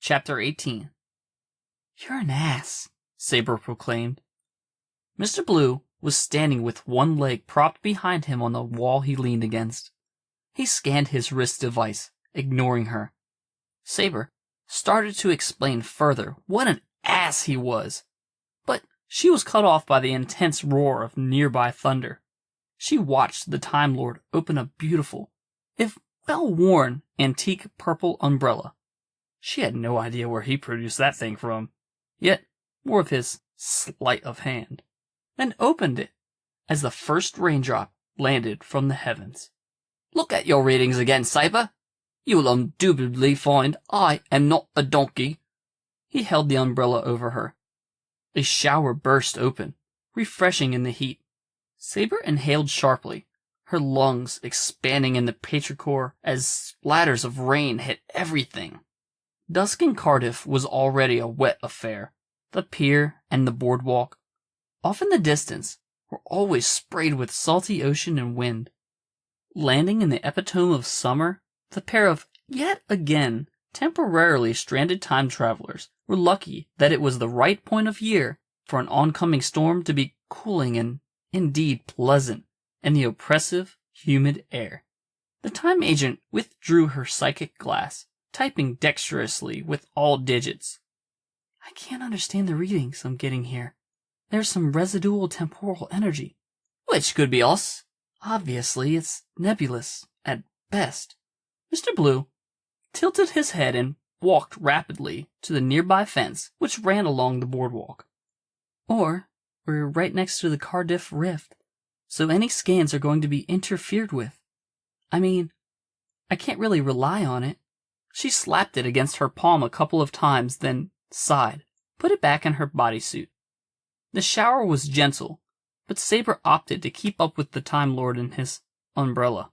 Chapter 18. "You're an ass," Saber proclaimed. Mr. Blue was standing with one leg propped behind him on the wall he leaned against. He scanned his wrist device, ignoring her. Saber started to explain further what an ass he was, but she was cut off by the intense roar of nearby thunder. She watched the Time Lord open a beautiful, if well-worn, antique purple umbrella. She had no idea where he produced that thing from, yet more of his sleight of hand, and opened it as the first raindrop landed from the heavens. "Look at your readings again, Saber. You will indubitably find I am not a donkey." He held the umbrella over her. A shower burst open, refreshing in the heat. Saber inhaled sharply, her lungs expanding in the petrichor as splatters of rain hit everything. Dusk in Cardiff was already a wet affair. The pier and the boardwalk, off in the distance, were always sprayed with salty ocean and wind. Landing in the epitome of summer, the pair of, yet again, temporarily stranded time travelers were lucky that it was the right point of year for an oncoming storm to be cooling and, indeed, pleasant in the oppressive, humid air. The time agent withdrew her psychic glass, typing dexterously with all digits. "I can't understand the readings I'm getting here. There's some residual temporal energy." "Which could be us." "Obviously, it's nebulous, at best." Mr. Blue tilted his head and walked rapidly to the nearby fence which ran along the boardwalk. "Or we're right next to the Cardiff Rift, so any scans are going to be interfered with. I mean, I can't really rely on it." She slapped it against her palm a couple of times, then sighed, put it back in her bodysuit. The shower was gentle, but Saber opted to keep up with the Time Lord and his umbrella.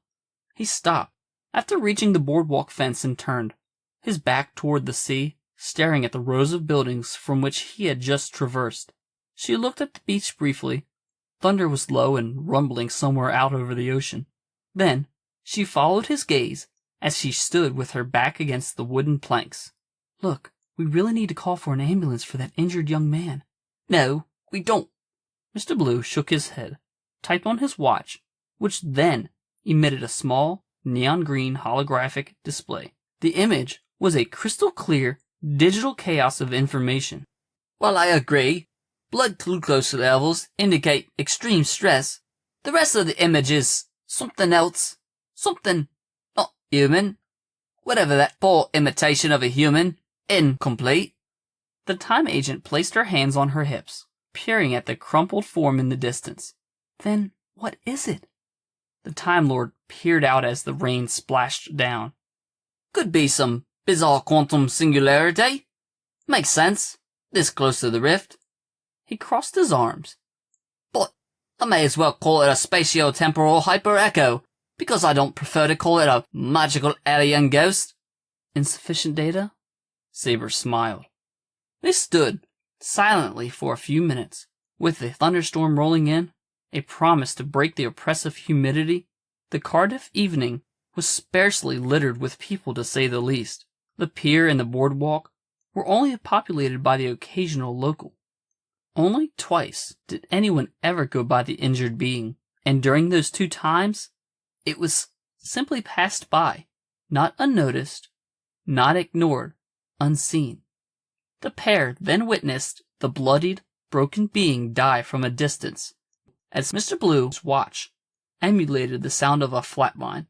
He stopped after reaching the boardwalk fence and turned, his back toward the sea, staring at the rows of buildings from which he had just traversed. She looked at the beach briefly. Thunder was low and rumbling somewhere out over the ocean. Then she followed his gaze as she stood with her back against the wooden planks. "Look, we really need to call for an ambulance for that injured young man." "No, we don't." Mr. Blue shook his head, typed on his watch, which then emitted a small, neon-green holographic display. The image was a crystal-clear, digital chaos of information. "Well, I agree. Blood glucose levels indicate extreme stress. The rest of the image is something else. Something not human. Whatever that poor imitation of a human. Incomplete." The time agent placed her hands on her hips, peering at the crumpled form in the distance. "Then what is it?" The Time Lord peered out as the rain splashed down. "Could be some bizarre quantum singularity. Makes sense, this close to the rift." He crossed his arms. "But I may as well call it a spatio-temporal hyper-echo, because I don't prefer to call it a magical alien ghost." "Insufficient data?" Saber smiled. They stood silently for a few minutes, with the thunderstorm rolling in, a promise to break the oppressive humidity. The Cardiff evening was sparsely littered with people, to say the least. The pier and the boardwalk were only populated by the occasional local. Only twice did anyone ever go by the injured being, and during those 2 times, it was simply passed by, not unnoticed, not ignored, unseen. The pair then witnessed the bloodied, broken being die from a distance, as Mr. Blue's watch emulated the sound of a flatline.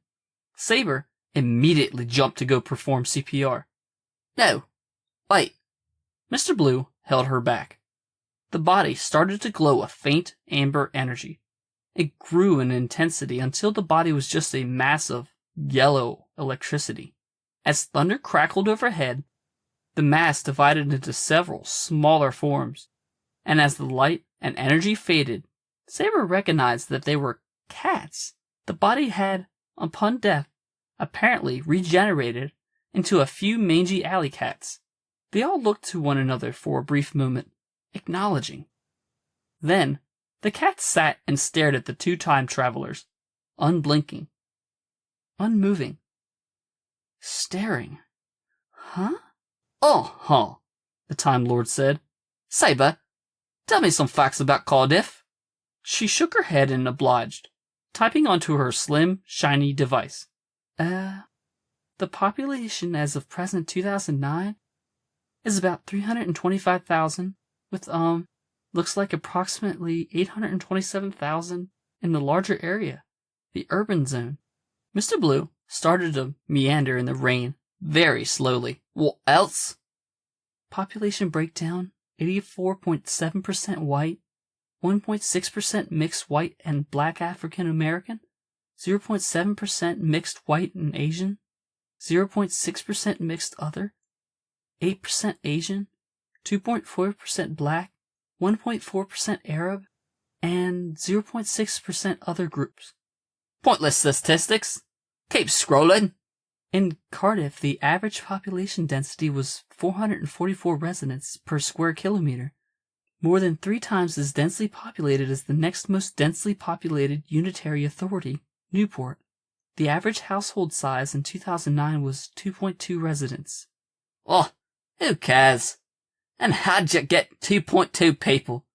Saber immediately jumped to go perform CPR. "No, wait." Mr. Blue held her back. The body started to glow a faint amber energy. It grew in intensity until the body was just a mass of yellow electricity. As thunder crackled overhead, the mass divided into several smaller forms, and as the light and energy faded, Saber recognized that they were cats. The body had, upon death, apparently regenerated into a few mangy alley cats. They all looked to one another for a brief moment, acknowledging. Then the cats sat and stared at the 2 time travelers, unblinking, unmoving, staring. "Huh?" Uh-huh, the Time Lord said. Saber, tell me some facts about Cardiff. She shook her head and obliged, typing onto her slim, shiny device. The population as of present 2009 is about 325,000, with, looks like approximately 827,000 in the larger area, the urban zone. Mr. Blue started to meander in the rain very slowly. What else? Population breakdown, 84.7% white, 1.6% mixed white and black African American, 0.7% mixed white and Asian, 0.6% mixed other, 8% Asian, 2.4% black, 1.4% Arab, and 0.6% other groups. Pointless statistics. Keep scrolling. In Cardiff, the average population density was 444 residents per square kilometer, more than 3 times as densely populated as the next most densely populated unitary authority, Newport. The average household size in 2009 was 2.2 residents. Oh, who cares? And how'd you get 2.2 people?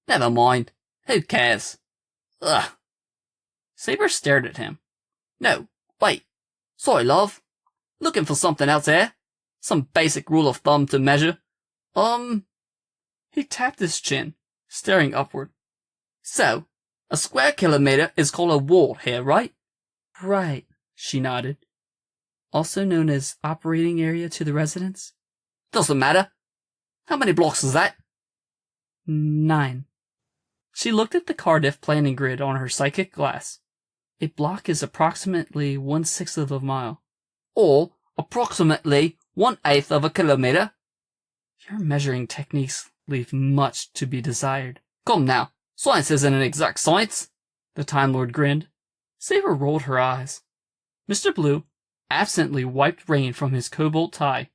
Never mind. Who cares? Ugh. Saber stared at him. No, wait. Sorry, love. Looking for something else here? Some basic rule of thumb to measure? He tapped his chin, staring upward. So, a square kilometer is called a ward here, right? Right, she nodded. Also known as operating area to the residents? Doesn't matter. How many blocks is that? 9. She looked at the Cardiff planning grid on her psychic glass. A block is approximately 1/6 of a mile. Or approximately 1/8 of a kilometer. Your measuring techniques leave much to be desired. Come now, science isn't an exact science. The Time Lord grinned. Saber rolled her eyes. Mr. Blue absently wiped rain from his cobalt tie.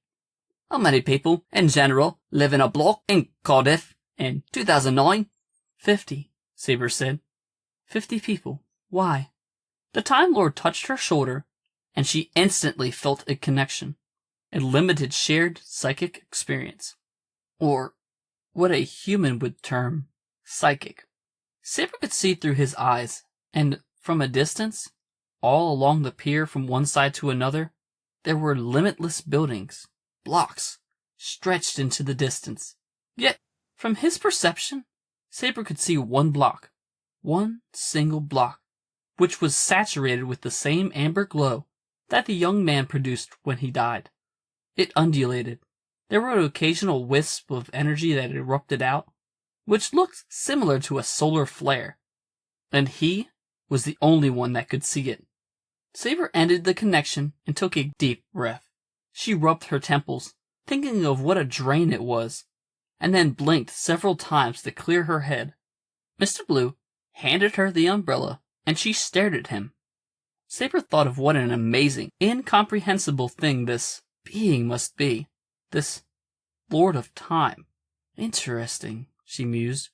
How many people, in general, live in a block in Cardiff in 2009? 50, Saber said. 50 people. Why? The Time Lord touched her shoulder, and she instantly felt a connection, a limited shared psychic experience. Or what a human would term psychic. Saber could see through his eyes, and from a distance, all along the pier from one side to another, there were limitless buildings, blocks, stretched into the distance. Yet, from his perception, Saber could see one block, one single block, which was saturated with the same amber glow that the young man produced when he died. It undulated. There were occasional wisps of energy that erupted out, which looked similar to a solar flare, and he was the only one that could see it. Saber ended the connection and took a deep breath. She rubbed her temples, thinking of what a drain it was, and then blinked several times to clear her head. Mr. Blue handed her the umbrella, and she stared at him. Saber thought of what an amazing, incomprehensible thing this being must be, this Lord of Time. Interesting, she mused.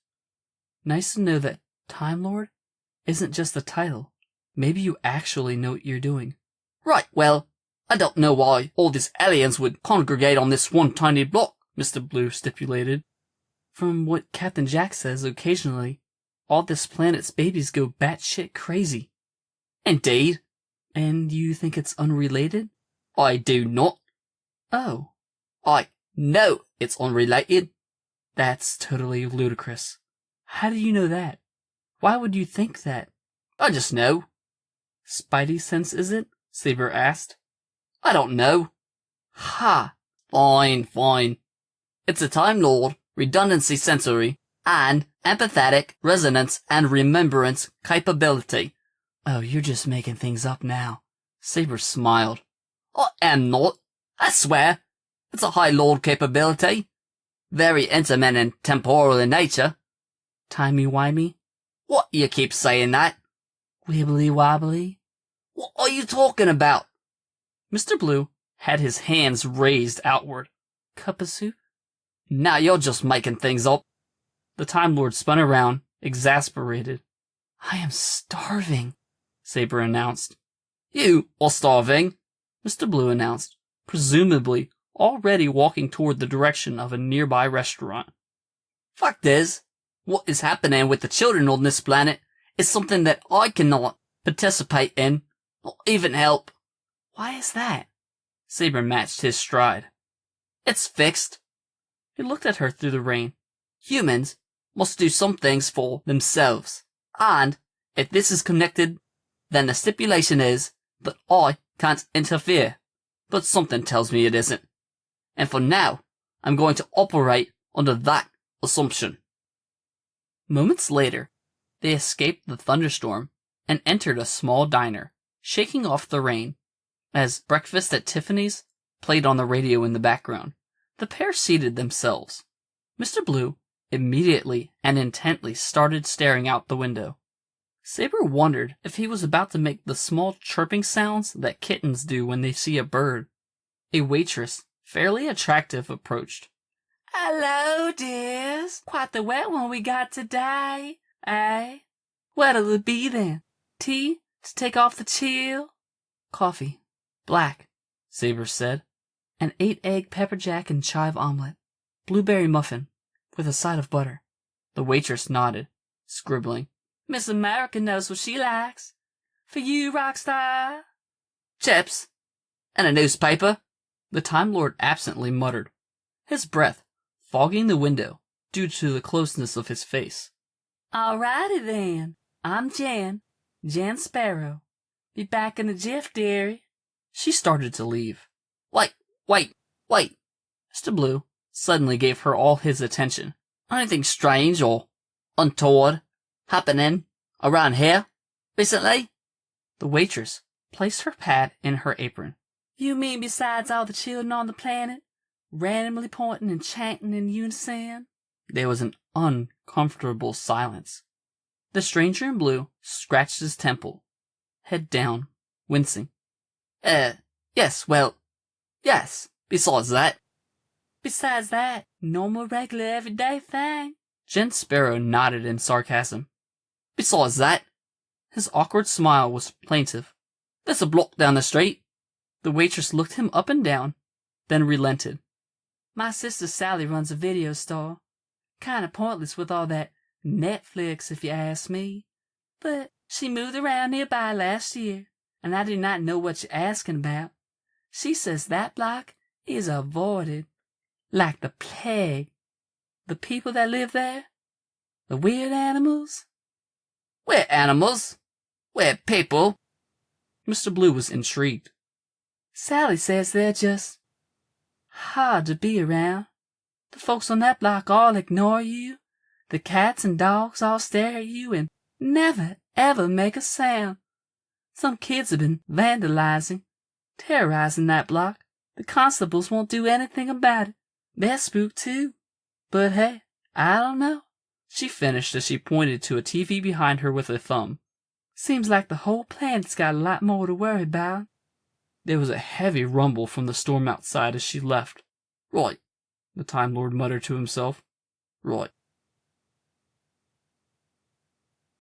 Nice to know that Time Lord isn't just a title. Maybe you actually know what you're doing. Right, well, I don't know why all these aliens would congregate on this one tiny block, Mr. Blue stipulated. From what Captain Jack says, occasionally, all this planet's babies go batshit crazy. Indeed. And you think it's unrelated? I do not. Oh. I know it's unrelated. That's totally ludicrous. How do you know that? Why would you think that? I just know. Spidey sense, is it? Saber asked. I don't know. Ha! Fine, fine. It's a Time Lord, redundancy sensory, and empathetic resonance and remembrance capability. Oh, you're just making things up now. Saber smiled. I am not. I swear. It's a High Lord capability. Very intimate and temporal in nature. Timey-wimey? What you keep saying that? Wibbly-wobbly? What are you talking about? Mr. Blue had his hands raised outward. Cup of soup? Now you're just making things up. The Time Lord spun around, exasperated. I am starving, Saber announced. You are starving, Mr. Blue announced, presumably already walking toward the direction of a nearby restaurant. Fuck this! What is happening with the children on this planet is something that I cannot participate in, or even help. Why is that? Saber matched his stride. It's fixed. He looked at her through the rain. Humans must do some things for themselves, and if this is connected, then the stipulation is that I can't interfere. But something tells me it isn't. And for now, I'm going to operate under that assumption. Moments later, they escaped the thunderstorm and entered a small diner, shaking off the rain. As Breakfast at Tiffany's played on the radio in the background, the pair seated themselves. Mr. Blue immediately and intently started staring out the window. Saber wondered if he was about to make the small chirping sounds that kittens do when they see a bird. A waitress, fairly attractive, approached. Hello, dears. Quite the wet one we got today, eh? What'll it be then? Tea to take off the chill? Coffee. Black, Saber said. An 8-egg pepper jack and chive omelet. Blueberry muffin, with a side of butter. The waitress nodded, scribbling. Miss America knows what she likes. For you, Rockstar. Chips. And a newspaper. The Time Lord absently muttered, his breath fogging the window due to the closeness of his face. Alrighty then. I'm Jan Sparrow. Be back in a jiff, dearie. She started to leave. Wait. Mr. Blue suddenly gave her all his attention. Anything strange or untoward happening around here recently? The waitress placed her pad in her apron. You mean besides all the children on the planet, randomly pointing and chanting in unison? There was an uncomfortable silence. The stranger in blue scratched his temple, head down, wincing. Yes, besides that. Normal, regular, everyday thing. Jen Sparrow nodded in sarcasm. Besides that, his awkward smile was plaintive. There's a block down the street. The waitress looked him up and down, then relented. My sister Sally runs a video store. Kinda pointless with all that Netflix, if you ask me. But she moved around nearby last year, and I do not know what you're asking about. She says that block is avoided like the plague. The people that live there, the weird animals. We're animals. We're people. Mr. Blue was intrigued. Sally says they're just hard to be around. The folks on that block all ignore you. The cats and dogs all stare at you and never, ever make a sound. Some kids have been vandalizing, terrorizing that block. The constables won't do anything about it. They're spooked too. But hey, I don't know. She finished as she pointed to a TV behind her with a thumb. Seems like the whole planet's got a lot more to worry about. There was a heavy rumble from the storm outside as she left. Right, the Time Lord muttered to himself. Right.